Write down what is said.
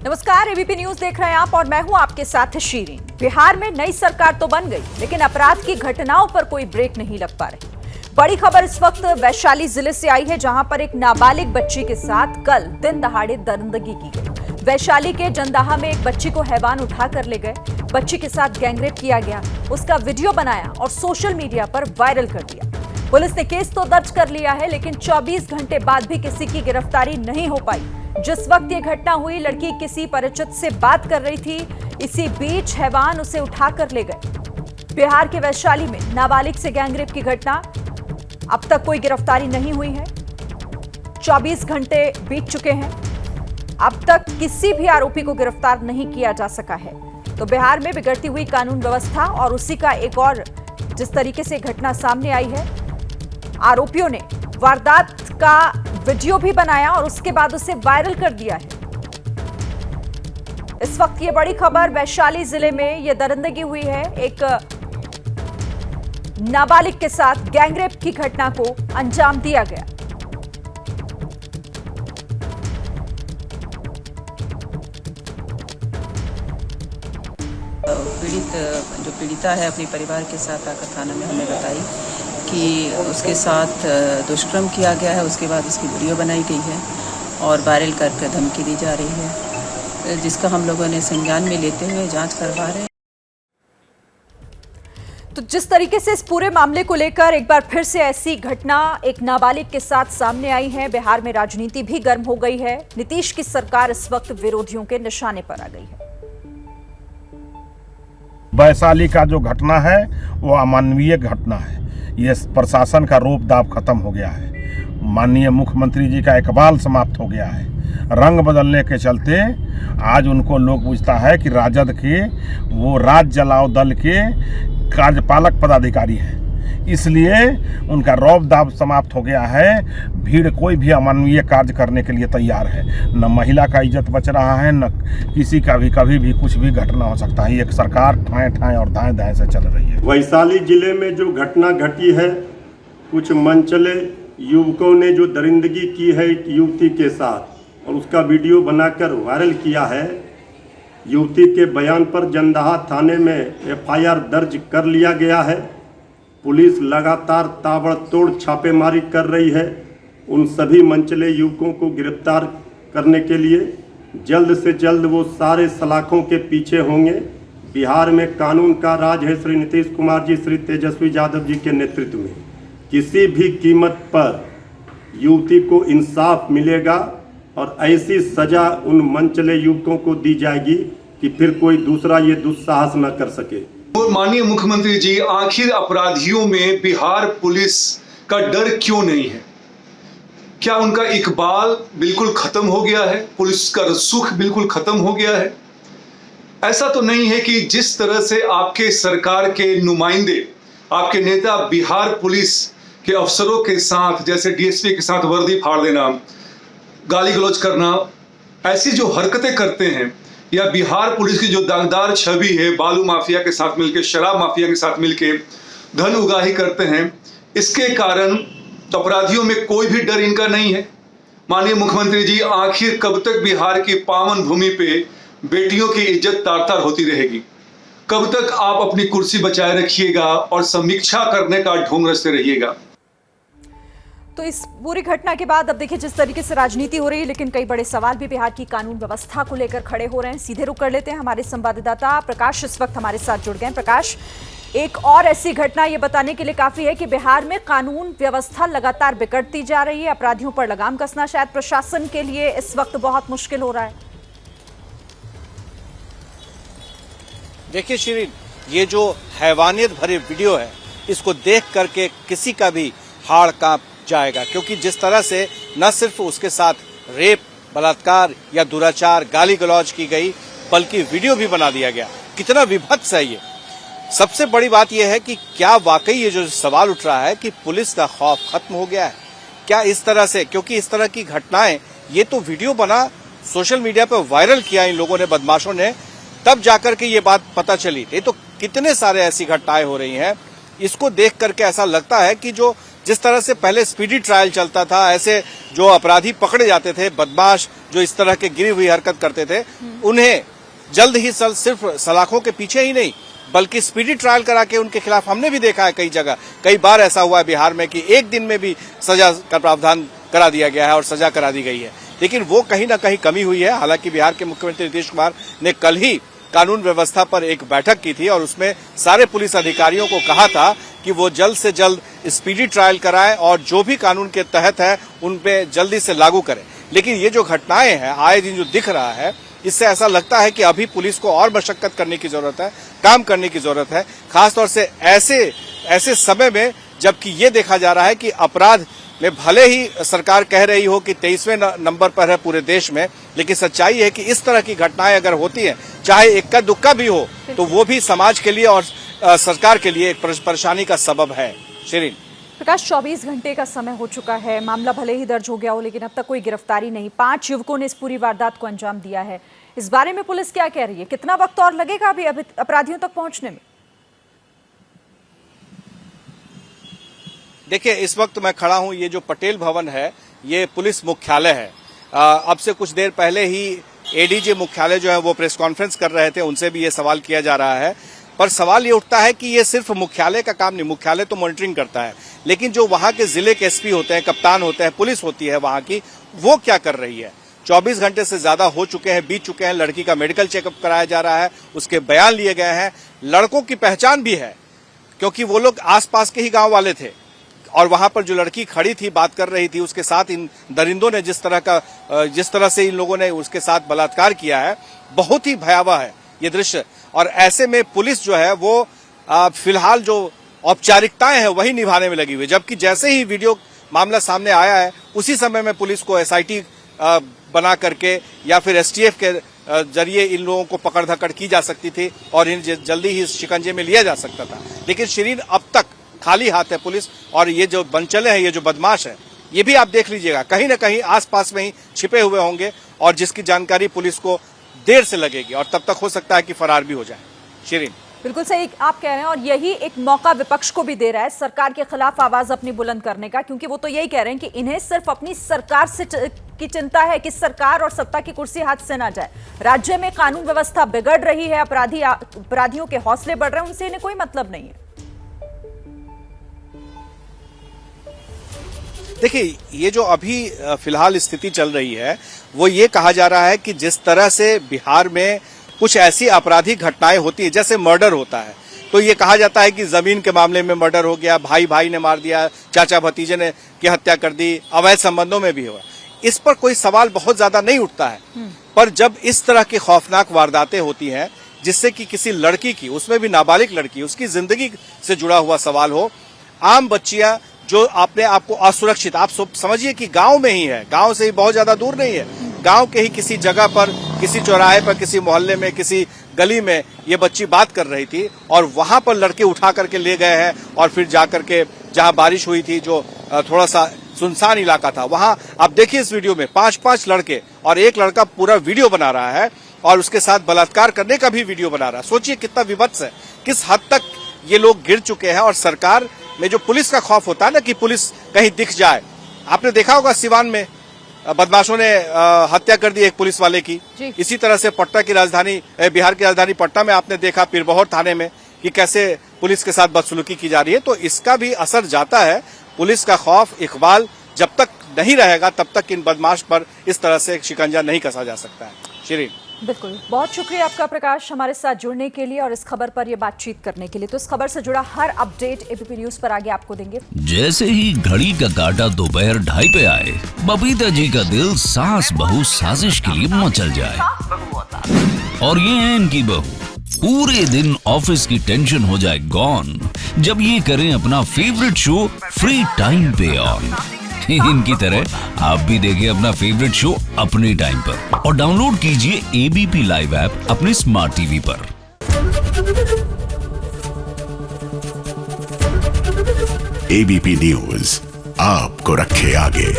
नमस्कार, ABP news देख रहे हैं आप और मैं हूं आपके साथ शीरीन। बिहार में नई सरकार तो बन गई, लेकिन अपराध की घटनाओं पर कोई ब्रेक नहीं लग पा रही। बड़ी खबर इस वक्त वैशाली जिले से आई है, जहां पर एक नाबालिग बच्ची के साथ कल दिन दहाड़े दरिंदगी की गई। वैशाली के जंदाहा में एक बच्ची को हैवान उठाकर ले गए, बच्ची के साथ गैंगरेप किया गया, उसका वीडियो बनाया और सोशल मीडिया पर वायरल कर दिया। पुलिस ने केस तो दर्ज कर लिया है, लेकिन 24 घंटे बाद भी किसी की गिरफ्तारी नहीं हो पाई। जिस वक्त ये घटना हुई, लड़की किसी परिचित से बात कर रही थी, इसी बीच हैवान उसे उठाकर ले गए। बिहार के वैशाली में नाबालिग से गैंगरेप की घटना, अब तक कोई गिरफ्तारी नहीं हुई है। 24 घंटे बीत चुके हैं, अब तक किसी भी आरोपी को गिरफ्तार नहीं किया जा सका है। तो बिहार में बिगड़ती हुई कानून व्यवस्था और उसी का एक और जिस तरीके से घटना सामने आई है, आरोपियों ने वारदात का वीडियो भी बनाया और उसके बाद उसे वायरल कर दिया है। इस वक्त ये बड़ी खबर वैशाली जिले में ये दरिंदगी हुई है, एक नाबालिग के साथ गैंगरेप की घटना को अंजाम दिया गया। पीड़िता है अपने परिवार के साथ आकर थाना में हमें बताई कि उसके साथ दुष्कर्म किया गया है। उसके बाद उसकी वीडियो बनाई गई है और वायरल करके धमकी दी जा रही है, जिसका हम लोगों ने संज्ञान में लेते हुए जांच करवा रहे हैं। तो जिस तरीके से इस पूरे मामले को लेकर एक बार फिर से ऐसी घटना एक नाबालिग के साथ सामने आई है, बिहार में राजनीति भी गर्म हो गई है। नीतीश की सरकार इस वक्त विरोधियों के निशाने पर आ गई है। वैशाली का जो घटना है वो अमानवीय घटना है। ये प्रशासन का रोप दाप खत्म हो गया है। माननीय मुख्यमंत्री जी का इकबाल समाप्त हो गया है। रंग बदलने के चलते आज उनको लोग पूछता है कि राजद के वो राज जलाओ दल के कार्यपालक पदाधिकारी हैं, इसलिए उनका रौब दाब समाप्त हो गया है। भीड़ कोई भी अमानवीय कार्य करने के लिए तैयार है। न महिला का इज्जत बच रहा है, न किसी का भी कभी भी कुछ भी घटना हो सकता है। एक सरकार ठाएं ठाएं और दाएं दाएं से चल रही है। वैशाली जिले में जो घटना घटी है, कुछ मनचले युवकों ने जो दरिंदगी की है एक युवती के साथ और उसका वीडियो बनाकर वायरल किया है। युवती के बयान पर जंदाहा थाने में FIR दर्ज कर लिया गया है। पुलिस लगातार ताबड़तोड़ छापेमारी कर रही है। उन सभी मनचले युवकों को गिरफ्तार करने के लिए जल्द से जल्द वो सारे सलाखों के पीछे होंगे। बिहार में कानून का राज है। श्री नीतीश कुमार जी, श्री तेजस्वी यादव जी के नेतृत्व में किसी भी कीमत पर युवती को इंसाफ मिलेगा और ऐसी सजा उन मनचले युवकों को दी जाएगी कि फिर कोई दूसरा ये दुस्साहस न कर सके। और माननीय मुख्यमंत्री जी, आखिर अपराधियों में बिहार पुलिस का डर क्यों नहीं है? क्या उनका इकबाल बिल्कुल खत्म हो गया है? पुलिस का रसूख बिल्कुल खत्म हो गया है? ऐसा तो नहीं है कि जिस तरह से आपके सरकार के नुमाइंदे, आपके नेता बिहार पुलिस के अफसरों के साथ, जैसे DSP के साथ वर्दी फाड़ देना, गाली गलौज करना, ऐसी जो हरकतें करते हैं, या बिहार पुलिस की जो दागदार छवि है, बालू माफिया के साथ मिलकर, शराब माफिया के साथ मिलकर धन उगाही करते हैं, इसके कारण अपराधियों में कोई भी डर इनका नहीं है। माननीय मुख्यमंत्री जी, आखिर कब तक बिहार की पावन भूमि पे बेटियों की इज्जत तार-तार होती रहेगी? कब तक आप अपनी कुर्सी बचाए रखिएगा और समीक्षा करने का ढोंग रचते रहिएगा? तो इस पूरी घटना के बाद अब देखिए जिस तरीके से राजनीति हो रही है, लेकिन कई बड़े सवाल भी बिहार की कानून व्यवस्था को लेकर खड़े हो रहे हैं। सीधे रुक कर लेते हैं, हमारे संवाददाता प्रकाश इस वक्त हमारे साथ जुड़ गए हैं। प्रकाश, एक और ऐसी घटना ये बताने के लिए काफी है कि बिहार में कानून व्यवस्था लगातार बिगड़ती जा रही है। अपराधियों पर लगाम कसना शायद प्रशासन के लिए इस वक्त बहुत मुश्किल हो रहा है। देखिए शिरीन, ये जो हैवानियत भरे वीडियो है, इसको देख करके किसी का भी हाड़ कांप जाएगा, क्योंकि जिस तरह से न सिर्फ उसके साथ रेप, बलात्कार या दुराचार, गाली गलौज की गई, बल्कि वीडियो भी बना दिया गया। कितना विभत्स है ये। सबसे बड़ी बात यह है कि क्या वाकई ये जो सवाल उठ रहा है कि पुलिस का खौफ खत्म हो गया है क्या इस तरह से? क्योंकि इस तरह की घटनाएं, ये तो वीडियो बना, सोशल मीडिया पर वायरल किया इन लोगों ने, बदमाशों ने, तब जाकर के ये बात पता चली। ये तो कितने सारे ऐसी घटनाएं हो रही हैं। इसको देख करके ऐसा लगता है कि जिस तरह से पहले स्पीडी ट्रायल चलता था, ऐसे जो अपराधी पकड़े जाते थे, बदमाश जो इस तरह के गिरी हुई हरकत करते थे, उन्हें जल्द ही जल्द सिर्फ सलाखों के पीछे ही नहीं बल्कि स्पीडी ट्रायल करा के उनके खिलाफ, हमने भी देखा है कई जगह, कई बार ऐसा हुआ है बिहार में कि एक दिन में भी सजा का प्रावधान करा दिया गया है और सजा करा दी गई है। लेकिन वो कहीं ना कहीं कमी हुई है। हालांकि बिहार के मुख्यमंत्री नीतीश कुमार ने कल ही कानून व्यवस्था पर एक बैठक की थी और उसमें सारे पुलिस अधिकारियों को कहा था कि वो जल्द से जल्द स्पीडी ट्रायल कराएं और जो भी कानून के तहत है उन पे जल्दी से लागू करें। लेकिन ये जो घटनाएं हैं, आए दिन जो दिख रहा है, इससे ऐसा लगता है कि अभी पुलिस को और मशक्कत करने की जरूरत है, काम करने की जरूरत है, खासतौर से ऐसे समय में जबकि ये देखा जा रहा है कि अपराध में भले ही सरकार कह रही हो कि 23वें नंबर पर है पूरे देश में, लेकिन सच्चाई है कि इस तरह की घटनाएं अगर होती हैं, चाहे इक्का दुक्का भी हो, तो वो भी समाज के लिए और सरकार के लिए एक परेशानी का सबब है। शिरीन। प्रकाश, 24 घंटे का समय हो चुका है, मामला भले ही दर्ज हो गया हो लेकिन अब तक कोई गिरफ्तारी नहीं। 5 युवकों ने इस पूरी वारदात को अंजाम दिया है। इस बारे में पुलिस क्या कह रही है? कितना वक्त और लगेगा अभी अपराधियों तक पहुंचने में? देखिए, इस वक्त मैं खड़ा हूं, ये जो पटेल भवन है ये पुलिस मुख्यालय है। अब से कुछ देर पहले ही एडीजी मुख्यालय जो है वो प्रेस कॉन्फ्रेंस कर रहे थे, उनसे भी ये सवाल किया जा रहा है। पर सवाल ये उठता है कि ये सिर्फ मुख्यालय का काम नहीं, मुख्यालय तो मॉनिटरिंग करता है, लेकिन जो वहां के जिले के एसपी होते हैं, कप्तान होते हैं, पुलिस होती है वहां की, वो क्या कर रही है? 24 घंटे से ज्यादा हो चुके हैं, बीत चुके हैं, लड़की का मेडिकल चेकअप कराया जा रहा है, उसके बयान लिए गए हैं, लड़कों की पहचान भी है क्योंकि वो लोग आसपास के ही गांव वाले थे और वहां पर जो लड़की खड़ी थी, बात कर रही थी, उसके साथ इन दरिंदों ने जिस तरह से इन लोगों ने उसके साथ बलात्कार किया है, बहुत ही भयावह है ये दृश्य। और ऐसे में पुलिस जो है वो फिलहाल जो औपचारिकताएं हैं वही निभाने में लगी हुई है, जबकि जैसे ही वीडियो मामला सामने आया है उसी समय में पुलिस को एसआईटी बना करके या फिर एसटीएफ के जरिए इन लोगों को पकड़ धकड़ की जा सकती थी और इन्हें जल्दी ही शिकंजे में लिया जा सकता था। लेकिन शिरीन, अब तक खाली हाथ है पुलिस, और ये जो बनचले हैं, ये जो बदमाश है, ये भी आप देख लीजिएगा कहीं ना कहीं आसपास में ही छिपे हुए होंगे और जिसकी जानकारी पुलिस को देर से लगेगी और तब तक हो सकता है कि फरार भी हो जाए। शिरीन, बिल्कुल सही आप कह रहे हैं और यही एक मौका विपक्ष को भी दे रहा है सरकार के खिलाफ आवाज अपनी बुलंद करने का, क्योंकि वो तो यही कह रहे हैं कि इन्हें सिर्फ अपनी सरकार से की चिंता है कि सरकार और सत्ता की कुर्सी हाथ से ना जाए। राज्य में कानून व्यवस्था बिगड़ रही है, अपराधियों के हौसले बढ़ रहे हैं, उनसे इन्हें कोई मतलब नहीं है। देखिए, ये जो अभी फिलहाल स्थिति चल रही है वो ये कहा जा रहा है कि जिस तरह से बिहार में कुछ ऐसी आपराधिक घटनाएं होती है, जैसे मर्डर होता है, तो ये कहा जाता है कि जमीन के मामले में मर्डर हो गया, भाई ने मार दिया, चाचा भतीजे ने की हत्या कर दी, अवैध संबंधों में भी हुआ, इस पर कोई सवाल बहुत ज्यादा नहीं उठता है। पर जब इस तरह की खौफनाक वारदातें होती हैं जिससे कि किसी लड़की की, उसमें भी नाबालिग लड़की, उसकी जिंदगी से जुड़ा हुआ सवाल हो, आम बच्चियां जो अपने आपको असुरक्षित, आप समझिए कि गांव में ही है, गांव से ही बहुत ज्यादा दूर नहीं है, गांव के ही किसी जगह पर, किसी चौराहे पर, किसी मोहल्ले में, किसी गली में ये बच्ची बात कर रही थी और वहां पर लड़के उठा करके ले गए हैं और फिर जाकर के जहां बारिश हुई थी, जो थोड़ा सा सुनसान इलाका था, वहां आप देखिए इस वीडियो में 5-5 लड़के और एक लड़का पूरा वीडियो बना रहा है और उसके साथ बलात्कार करने का भी वीडियो बना रहा है। सोचिए कितना विभत्स है, किस हद तक ये लोग गिर चुके हैं। और सरकार में जो पुलिस का खौफ होता है ना कि पुलिस कहीं दिख जाए, आपने देखा होगा सिवान में बदमाशों ने हत्या कर दी एक पुलिस वाले की। इसी तरह से पटना की राजधानी, बिहार की राजधानी पटना में आपने देखा पीरबहोर थाने में कि कैसे पुलिस के साथ बदसलूकी की जा रही है। तो इसका भी असर जाता है। पुलिस का खौफ, इकबाल जब तक नहीं रहेगा तब तक इन बदमाश पर इस तरह से शिकंजा नहीं कसा जा सकता है। शिरीन, बिल्कुल, बहुत शुक्रिया आपका प्रकाश, हमारे साथ जुड़ने के लिए और इस खबर पर ये बातचीत करने के लिए। तो इस खबर से जुड़ा हर अपडेट एबीपी न्यूज पर आगे आपको देंगे। जैसे ही घड़ी का काटा दोपहर 2:30 पे आए, बबीता जी का दिल सास बहू साजिश के लिए मचल जाए। और ये है इनकी बहू, पूरे दिन ऑफिस की टेंशन हो जाए गॉन जब ये करें अपना फेवरेट शो फ्री टाइम पे ऑन। इनकी तरह आप भी देखिए अपना फेवरेट शो अपने टाइम पर और डाउनलोड कीजिए एबीपी लाइव ऐप अपने स्मार्ट टीवी पर। एबीपी न्यूज आपको रखे आगे।